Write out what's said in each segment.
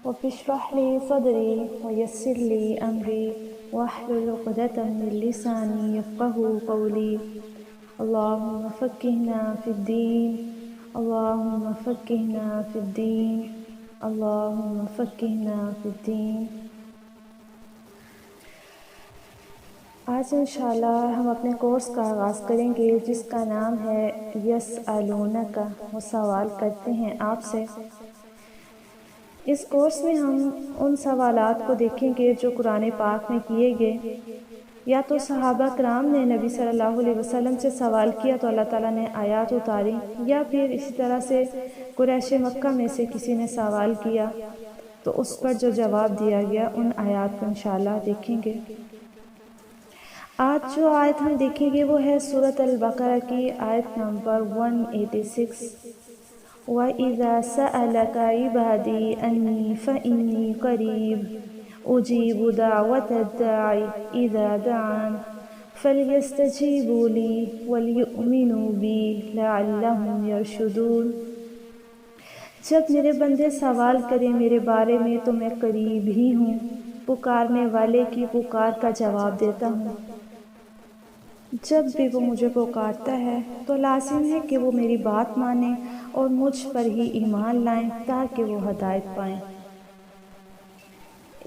رب اشرح لي صدري ويسر لي أمري واحلل عقدة من لساني يفقهوا قولي اللهم فقهنا في الدين اللهم فقهنا في الدين اللهم فقهنا في الدين۔ آج انشاءاللہ ہم اپنے کورس کا آغاز کریں گے جس کا نام ہے یسألونک، وہ سوال کرتے ہیں آپ سے۔ اس کورس میں ہم ان سوالات کو دیکھیں گے جو قرآن پاک میں کیے گئے، یا تو صحابہ کرام نے نبی صلی اللہ علیہ وسلم سے سوال کیا تو اللہ تعالیٰ نے آیات اتاری، یا پھر اسی طرح سے قریش مکہ میں سے کسی نے سوال کیا تو اس پر جو جواب دیا گیا ان آیات کو انشاءاللہ دیکھیں گے۔ آج جو آیت ہم دیکھیں گے وہ ہے سورۃ البقرہ کی آیت نمبر 186۔ وَإِذَا سَأَلَكَ عِبَادِي أَنِّي فَإِنِّي قَرِيبٌ أُجِيبُ دَعْوَةَ الدَّاعِ إِذَا دَعَانِ فَلْيَسْتَجِيبُوا لِي وَلْيُؤْمِنُوا بِي لَعَلَّهُمْ يَرْشُدُونَ۔ جب میرے بندے سوال کریں میرے بارے میں تو میں قریب ہی ہوں، پکارنے والے کی پکار کا جواب دیتا ہوں۔ جب بھی وہ مجھے پکارتا ہے تو لازم ہے کہ وہ میری بات مانیں اور مجھ پر ہی ایمان لائیں تاکہ وہ ہدایت پائیں۔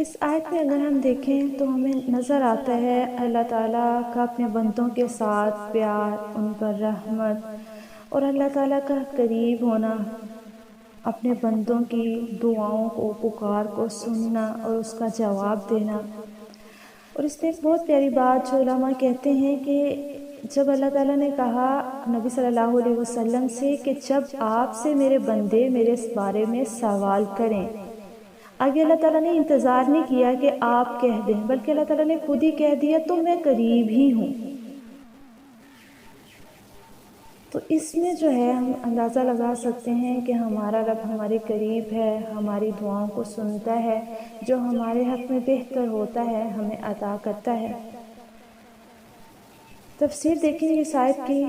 اس آیت میں اگر ہم دیکھیں تو ہمیں نظر آتا ہے اللہ تعالیٰ کا اپنے بندوں کے ساتھ پیار، ان پر رحمت اور اللہ تعالیٰ کا قریب ہونا، اپنے بندوں کی دعاؤں کو، پکار کو سننا اور اس کا جواب دینا۔ اور اس میں ایک بہت پیاری بات جو علماء کہتے ہیں کہ جب اللہ تعالیٰ نے کہا نبی صلی اللہ علیہ وسلم سے کہ جب آپ سے میرے بندے میرے بارے میں سوال کریں، آگے اللہ تعالیٰ نے انتظار نہیں کیا کہ آپ کہہ دیں، بلکہ اللہ تعالیٰ نے خود ہی کہہ دیا تو میں قریب ہی ہوں۔ تو اس میں جو ہے ہم اندازہ لگا سکتے ہیں کہ ہمارا رب ہمارے قریب ہے، ہماری دعاؤں کو سنتا ہے، جو ہمارے حق میں بہتر ہوتا ہے ہمیں عطا کرتا ہے۔ تفسیر دیکھیں گے اس آیت کی۔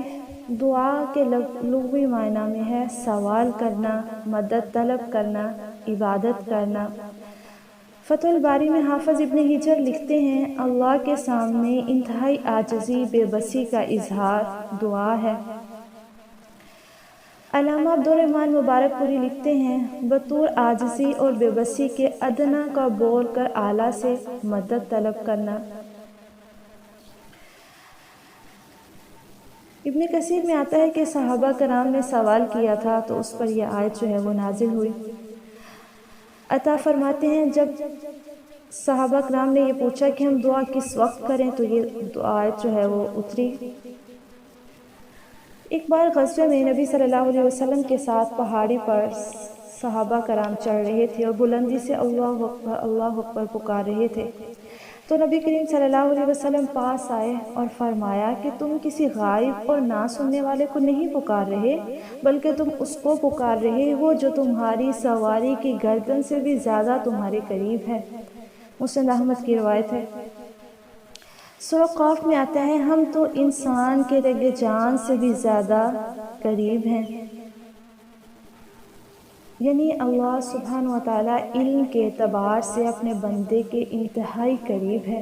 دعا کے لغوی معنی میں ہے سوال کرنا، مدد طلب کرنا، عبادت کرنا۔ فتح الباری میں حافظ ابن حجر لکھتے ہیں اللہ کے سامنے انتہائی عاجزی بے بسی کا اظہار دعا ہے۔ علامہ عبدالرحمن مبارک پوری لکھتے ہیں بطور عاجزی اور بے بسی کے ادنا کا بول کر اعلیٰ سے مدد طلب کرنا۔ ابن کثیر میں آتا ہے کہ صحابہ کرام نے سوال کیا تھا تو اس پر یہ آیت جو ہے وہ نازل ہوئی۔ عطا فرماتے ہیں جب صحابہ کرام نے یہ پوچھا کہ ہم دعا کس وقت کریں تو یہ آیت جو ہے وہ اتری۔ ایک بار غزوے میں نبی صلی اللہ علیہ وسلم کے ساتھ پہاڑی پر صحابہ کرام چڑھ رہے تھے اور بلندی سے اللہ اکبر پکار رہے تھے، تو نبی کریم صلی اللہ علیہ وسلم پاس آئے اور فرمایا کہ تم کسی غائب اور نہ سننے والے کو نہیں پکار رہے، بلکہ تم اس کو پکار رہے ہو جو تمہاری سواری کی گردن سے بھی زیادہ تمہارے قریب ہے۔ مسند احمد کی روایت ہے۔ سورہ قاف میں آتا ہے ہم تو انسان کے رگ جان سے بھی زیادہ قریب ہیں، یعنی اللہ سبحانہ و تعالیٰ علم کے اعتبار سے اپنے بندے کے انتہائی قریب ہے۔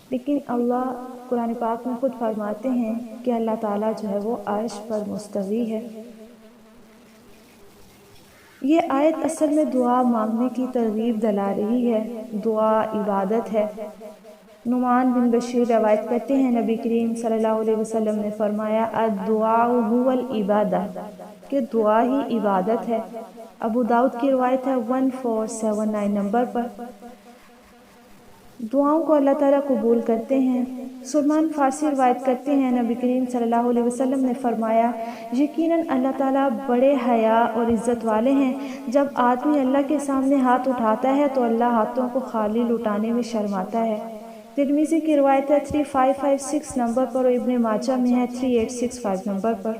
لیکن اللہ قرآن پاک میں خود فرماتے ہیں کہ اللہ تعالیٰ جو ہے وہ عرش پر مستوی ہے۔ یہ آیت اصل میں دعا مانگنے کی ترغیب دلا رہی ہے۔ دعا عبادت ہے۔ نعمان بن بشیر روایت کرتے ہیں نبی کریم صلی اللہ علیہ وسلم نے فرمایا الدعاء هو العبادہ، کہ دعا ہی عبادت ہے۔ ابو داؤد کی روایت ہے 1479 نمبر پر۔ دعاؤں کو اللہ تعالیٰ قبول کرتے ہیں۔ سلمان فارسی روایت کرتے ہیں نبی کریم صلی اللہ علیہ وسلم نے فرمایا یقیناً اللہ تعالیٰ بڑے حیا اور عزت والے ہیں، جب آدمی اللہ کے سامنے ہاتھ اٹھاتا ہے تو اللہ ہاتھوں کو خالی لٹانے میں شرماتا ہے۔ ترمذی کی روایت ہے 3556 نمبر پر اور ابن ماجہ میں ہے 3865 نمبر پر۔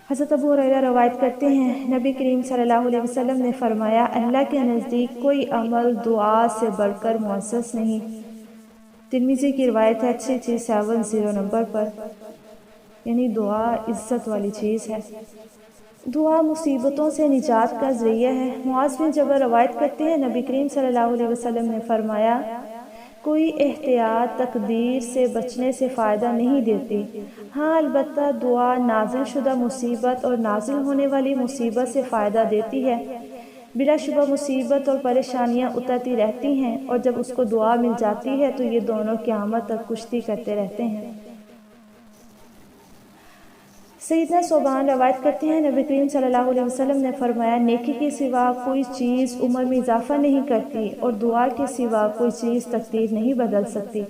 حضرت ابو ہریرہ روایت کرتے ہیں نبی کریم صلی اللہ علیہ وسلم نے فرمایا اللہ کے نزدیک کوئی عمل دعا سے بڑھ کر معزز نہیں۔ ترمذی کی روایت ہے 3370 نمبر پر، یعنی دعا عزت والی چیز ہے۔ دعا مصیبتوں سے نجات کا ذریعہ ہے۔ معاذ بن جبل روایت کرتے ہیں نبی کریم صلی اللہ علیہ وسلم نے فرمایا، کوئی احتیاط تقدیر سے بچنے سے فائدہ نہیں دیتی، ہاں البتہ دعا نازل شدہ مصیبت اور نازل ہونے والی مصیبت سے فائدہ دیتی ہے۔ بلا شبہ مصیبت اور پریشانیاں اترتی رہتی ہیں، اور جب اس کو دعا مل جاتی ہے تو یہ دونوں قیامت تک کشتی کرتے رہتے ہیں۔ سیدنا ثوبان روایت کرتے ہیں نبی کریم صلی اللہ علیہ وسلم نے فرمایا، نیکی کے سوا کوئی چیز عمر میں اضافہ نہیں کرتی، اور دعا کے سوا کوئی چیز تقدیر نہیں بدل سکتی۔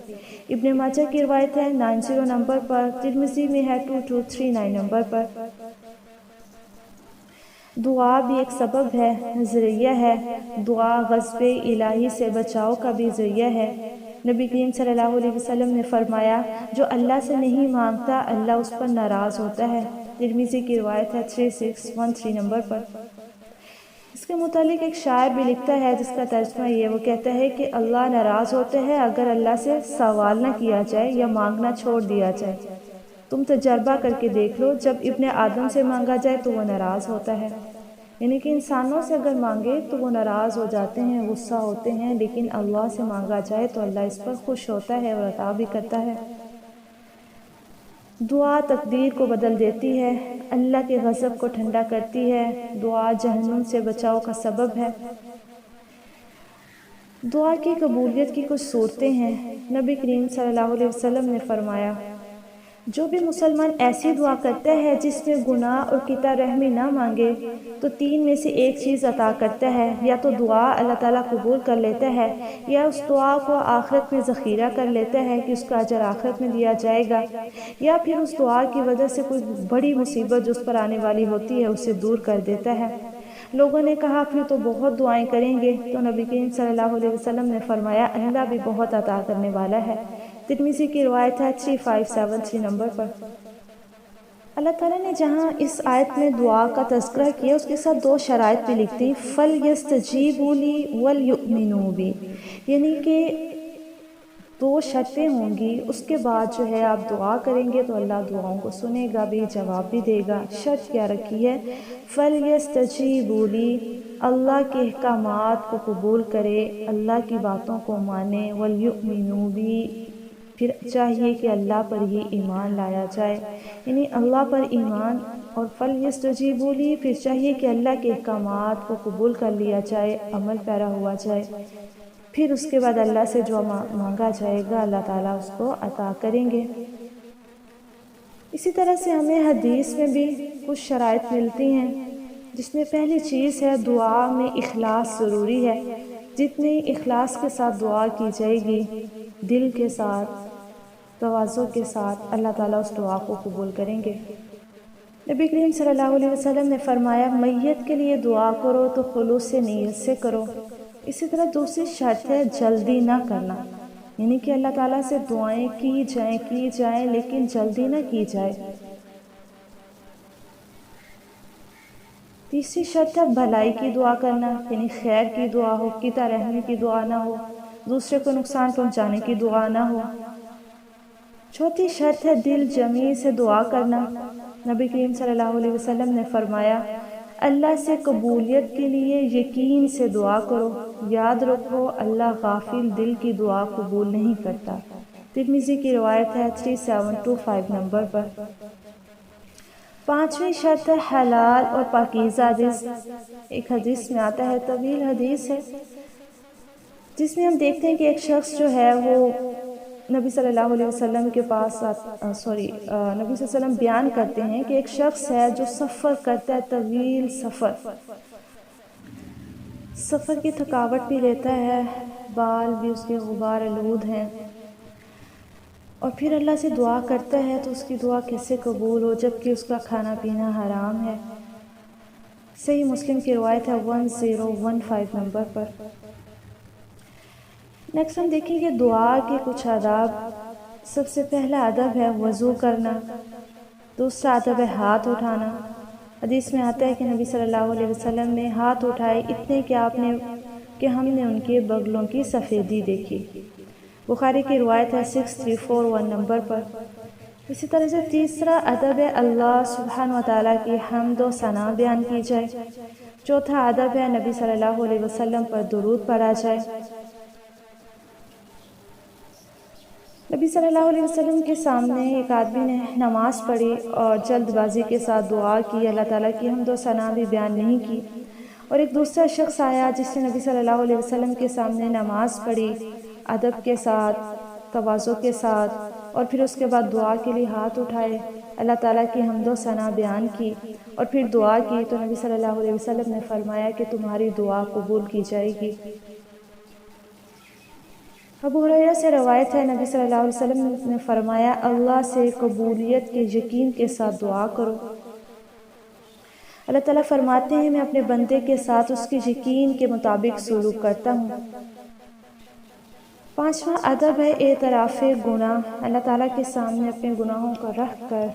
ابن ماجہ کی روایت ہے 90 نمبر پر، ترمذی میں ہے 2239 نمبر پر۔ دعا بھی ایک سبب ہے، ذریعہ ہے۔ دعا غضب الہی سے بچاؤ کا بھی ذریعہ ہے۔ نبی کریم صلی اللہ علیہ وسلم نے فرمایا، جو اللہ سے نہیں مانگتا اللہ اس پر ناراض ہوتا ہے۔ ترمذی کی روایت ہے 3613 نمبر پر۔ اس کے متعلق ایک شاعر بھی لکھتا ہے جس کا ترجمہ یہ، وہ کہتا ہے کہ اللہ ناراض ہوتے ہیں اگر اللہ سے سوال نہ کیا جائے یا مانگنا چھوڑ دیا جائے۔ تم تجربہ کر کے دیکھ لو، جب ابن آدم سے مانگا جائے تو وہ ناراض ہوتا ہے، یعنی کہ انسانوں سے اگر مانگے تو وہ ناراض ہو جاتے ہیں، غصہ ہوتے ہیں، لیکن اللہ سے مانگا جائے تو اللہ اس پر خوش ہوتا ہے اور عطا بھی کرتا ہے۔ دعا تقدیر کو بدل دیتی ہے، اللہ کے غضب کو ٹھنڈا کرتی ہے، دعا جہنم سے بچاؤ کا سبب ہے۔ دعا کی قبولیت کی کچھ صورتیں ہیں۔ نبی کریم صلی اللہ علیہ وسلم نے فرمایا، جو بھی مسلمان ایسی دعا کرتا ہے جس میں گناہ اور قطع رحمی نہ مانگے تو 3 میں سے ایک چیز عطا کرتا ہے، یا تو دعا اللہ تعالیٰ قبول کر لیتا ہے، یا اس دعا کو آخرت میں ذخیرہ کر لیتا ہے کہ اس کا اجر آخرت میں دیا جائے گا، یا پھر اس دعا کی وجہ سے کوئی بڑی مصیبت جو اس پر آنے والی ہوتی ہے اسے دور کر دیتا ہے۔ لوگوں نے کہا پھر تو بہت دعائیں کریں گے، تو نبی کریم صلی اللہ علیہ وسلم نے فرمایا، اللہ بھی بہت عطا کرنے والا ہے۔ ترمذی کی روایت ہے 3573 نمبر پر۔ اللہ تعالیٰ نے جہاں اس آیت میں دعا کا تذکرہ کیا اس کے ساتھ 2 شرائط بھی لکھتی، فَلْيَسْتَجِيبُوا لِي وَلْيُؤْمِنُوا بِي، یعنی کہ 2 شرطیں ہوں گی، اس کے بعد جو ہے آپ دعا کریں گے تو اللہ دعاؤں کو سنے گا بھی، جواب بھی دے گا۔ شرط کیا رکھی ہے؟ فَلْيَسْتَجِيبُوا لِي، اللہ کے احکامات کو قبول کرے، اللہ کی باتوں کو مانے، وَلْيُؤْمِنُوا بِي، پھر چاہیے کہ اللہ پر ہی ایمان لایا جائے، یعنی اللہ پر ایمان، اور فَلْيَسْتَجِيبُوا لِي، پھر چاہیے کہ اللہ کے احکامات کو قبول کر لیا جائے، عمل پیرا ہوا جائے، پھر اس کے بعد اللہ سے جو مانگا جائے گا اللہ تعالیٰ اس کو عطا کریں گے۔ اسی طرح سے ہمیں حدیث میں بھی کچھ شرائط ملتی ہیں، جس میں پہلی چیز ہے دعا میں اخلاص ضروری ہے۔ جتنی اخلاص کے ساتھ دعا کی جائے گی، دل کے ساتھ، تواضع کے ساتھ، اللہ تعالیٰ اس دعا کو قبول کریں گے۔ نبی کریم صلی اللہ علیہ وسلم نے فرمایا، میت کے لیے دعا کرو تو خلوص سے نیت سے کرو۔ اسی طرح دوسری شرط ہے جلدی نہ کرنا، یعنی کہ اللہ تعالیٰ سے دعائیں کی جائیں لیکن جلدی نہ کی جائے۔ تیسری شرط ہے بھلائی کی دعا کرنا، یعنی خیر کی دعا ہو، قطع رحمی کی دعا نہ ہو، دوسرے کو نقصان پہنچانے کی دعا نہ ہو۔ چوتھی شرط ہے دل جمی سے دعا کرنا۔ نبی کریم صلی اللہ علیہ وسلم نے فرمایا، اللہ سے قبولیت کے لیے یقین سے دعا کرو، یاد رکھو اللہ غافل دل کی دعا قبول نہیں کرتا۔ ترمذی کی روایت ہے 3725 نمبر پر۔ 5ویں شرط ہے حلال اور پاکیزہ رزق۔ ایک حدیث میں آتا ہے، طویل حدیث ہے، جس میں ہم دیکھتے ہیں کہ ایک شخص جو ہے وہ نبی صلی اللہ علیہ وسلم کے پاس نبی صلی اللہ علیہ وسلم بیان کرتے ہیں کہ ایک شخص ہے جو سفر کرتا ہے، طویل سفر کی تھکاوٹ بھی لیتا ہے، بال بھی اس کے غبار آلود ہیں، اور پھر اللہ سے دعا کرتا ہے تو اس کی دعا کیسے قبول ہو جبکہ اس کا کھانا پینا حرام ہے۔ صحیح مسلم کی روایت ہے 1015 نمبر پر۔ نیکسٹ ہم دیکھیں گے دعا کے کچھ آداب۔ سب سے پہلا ادب ہے وضو کرنا، دوسرا ادب ہے ہاتھ اٹھانا۔ حدیث میں آتا ہے کہ نبی صلی اللہ علیہ وسلم نے ہاتھ اٹھائے اتنے کہ ہم نے ان کے بغلوں کی سفیدی دیکھی۔ بخاری کی روایت ہے 6341 نمبر پر۔ اسی طرح سے تیسرا ادب ہے اللہ سبحانہ و تعالیٰ کی حمد و ثنا بیان کی جائے۔ چوتھا ادب ہے نبی صلی اللہ علیہ وسلم پر درود پڑھا جائے۔ نبی صلی اللہ علیہ وسلم کے سامنے ایک آدمی نے نماز پڑھی اور جلد بازی کے ساتھ دعا کی، اللہ تعالیٰ کی حمد و ثنا بھی بیان نہیں کی۔ اور ایک دوسرا شخص آیا جس نے نبی صلی اللہ علیہ وسلم کے سامنے نماز پڑھی ادب کے ساتھ، تواضع کے ساتھ، اور پھر اس کے بعد دعا کے لیے ہاتھ اٹھائے، اللہ تعالیٰ کی حمد و ثنا بیان کی اور پھر دعا کی، تو نبی صلی اللہ علیہ وسلم نے فرمایا کہ تمہاری دعا قبول کی جائے گی۔ ابو ہریرہ سے روایت ہے، نبی صلی اللہ علیہ وسلم نے فرمایا اللہ سے قبولیت کے یقین کے ساتھ دعا کرو۔ اللہ تعالیٰ فرماتے ہیں میں اپنے بندے کے ساتھ اس کے یقین کے مطابق سلوک کرتا ہوں۔ پانچواں ادب ہے اعتراف گناہ، اللہ تعالیٰ کے سامنے اپنے گناہوں کو رکھ کر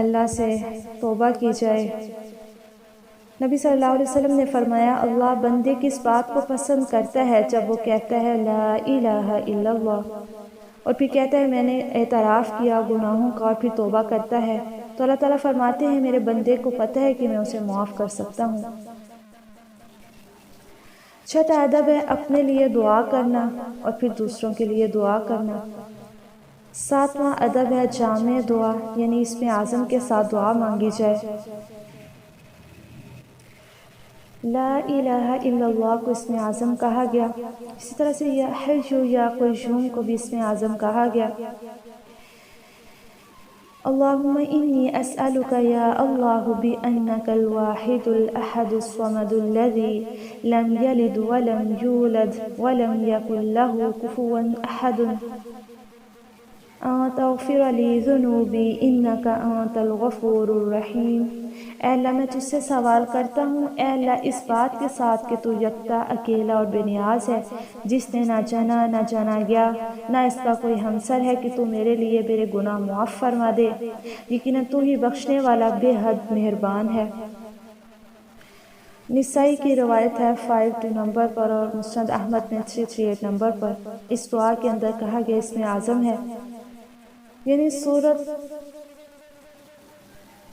اللہ سے توبہ کی جائے۔ نبی صلی اللہ علیہ وسلم نے فرمایا اللہ بندے کی اس بات کو پسند کرتا ہے جب وہ کہتا ہے لا الہ الا اللہ، اور پھر کہتا ہے میں نے اعتراف کیا گناہوں کا، اور پھر توبہ کرتا ہے، تو اللہ تعالیٰ فرماتے ہیں میرے بندے کو پتہ ہے کہ میں اسے معاف کر سکتا ہوں۔ چھٹا ادب ہے اپنے لیے دعا کرنا اور پھر دوسروں کے لیے دعا کرنا۔ ساتواں ادب ہے جامع دعا، یعنی اسم اعظم کے ساتھ دعا مانگی جائے۔ لا الہ الا اللہ کو اسم اعظم کہا گیا، اسی طرح سے یا حی یا قیوم کو بھی اسم اعظم کہا گیا۔ اللہم انی اسألک یا اللہ بأنک الواحد الاحد الصمد الذی لم یلد ولم یولد ولم یکن له کفوا احد ان تغفر لی ذنوبی انک انت الغفور الرحیم۔ اے اللہ میں تجھ سے سوال کرتا ہوں، اے اللہ اس بات کے ساتھ کہ تو یکتا اکیلا اور بے نیاز ہے، جس نے نہ جنا نہ جانا گیا، نہ اس کا کوئی ہمسر ہے، کہ تو میرے لیے میرے گناہ معاف فرما دے، یقیناً تو ہی بخشنے والا بے حد مہربان ہے۔ نسائی کی روایت ہے 52 نمبر پر اور مسند احمد میں 338 نمبر پر۔ اس دعا کے اندر کہا گیا اسم اعظم ہے، یعنی سورت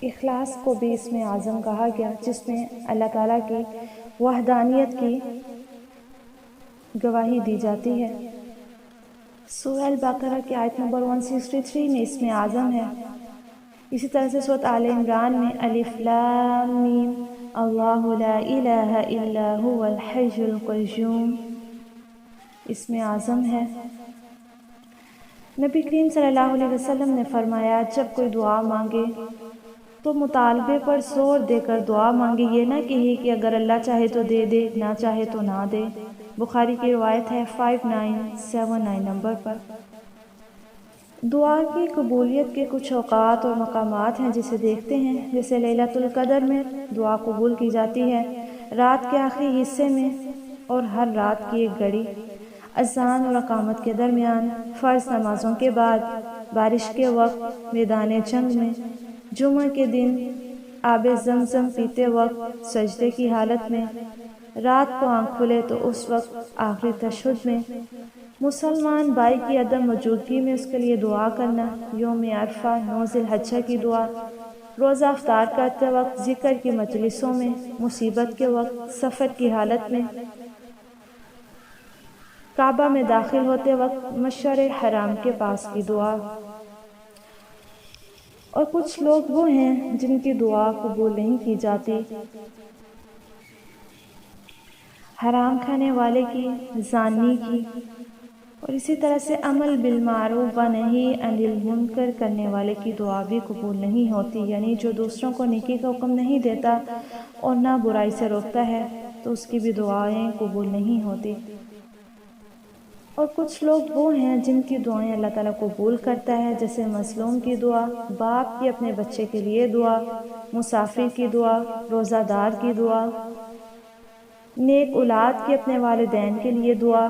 اخلاص کو بھی اسم اعظم کہا گیا، جس میں اللہ تعالیٰ کی وحدانیت کی گواہی دی جاتی ہے۔ سورہ البقرہ کی آیت نمبر 163 میں اسم اعظم ہے۔ اسی طرح سے سورۃ آل عمران میں الف لام میم اللہ لا الہ الا هو الحی القیوم اسم اعظم ہے۔ نبی کریم صلی اللہ علیہ وسلم نے فرمایا جب کوئی دعا مانگے تو مطالبے پر زور دے کر دعا مانگے، یہ نہ کہے کہ اگر اللہ چاہے تو دے دے، نہ چاہے تو نہ دے۔ بخاری کی روایت ہے 5979 نمبر پر۔ دعا کی قبولیت کے کچھ اوقات اور مقامات ہیں جسے دیکھتے ہیں، جیسے لیلۃ القدر میں دعا قبول کی جاتی ہے، رات کے آخری حصے میں اور ہر رات کی ایک گھڑی، اذان اور اقامت کے درمیان، فرض نمازوں کے بعد، بارش کے وقت، میدان جنگ میں، جمعہ کے دن، آب زمزم پیتے وقت، سجدے کی حالت میں، رات کو آنکھ کھلے تو اس وقت، آخری تشہد میں، مسلمان بھائی کی عدم موجودگی میں اس کے لیے دعا کرنا، یوم عرفہ 9 ذی الحجہ کی دعا، روزہ افطار کرتے وقت، ذکر کی مجلسوں میں، مصیبت کے وقت، سفر کی حالت میں، کعبہ میں داخل ہوتے وقت، مشعر حرام کے پاس کی دعا۔ اور کچھ لوگ وہ ہیں جن کی دعا قبول نہیں کی جاتی، حرام کھانے والے کی، زانی کی، اور اسی طرح سے عمل بالمعروف و نہی عن المنکر کرنے والے کی دعا بھی قبول نہیں ہوتی، یعنی جو دوسروں کو نیکی کا حکم نہیں دیتا اور نہ برائی سے روکتا ہے تو اس کی بھی دعائیں قبول نہیں ہوتی۔ اور کچھ لوگ وہ ہیں جن کی دعائیں اللہ تعالیٰ قبول کرتا ہے، جیسے مظلوم کی دعا، باپ کی اپنے بچے کے لیے دعا، مسافر کی دعا، روزہ دار کی دعا، نیک اولاد کی اپنے والدین کے لیے دعا،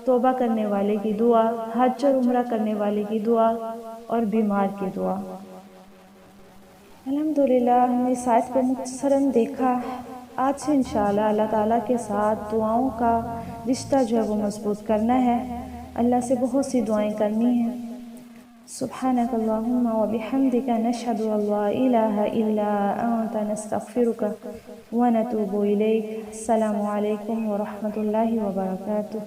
توبہ کرنے والے کی دعا، حج اور عمرہ کرنے والے کی دعا اور بیمار کی دعا۔ الحمدللہ ہم نے اس آیت کو مختصراً دیکھا۔ آج سے انشاءاللہ اللہ تعالیٰ کے ساتھ دعاؤں کا رشتہ جو ہے وہ مضبوط کرنا ہے، اللہ سے بہت سی دعائیں کرنی ہیں۔ سبحانك اللهم وبحمدك نشهد أن لا إله إلا أنت نستغفرك ونتوب إليك. السلام عليكم ورحمة الله وبركاته.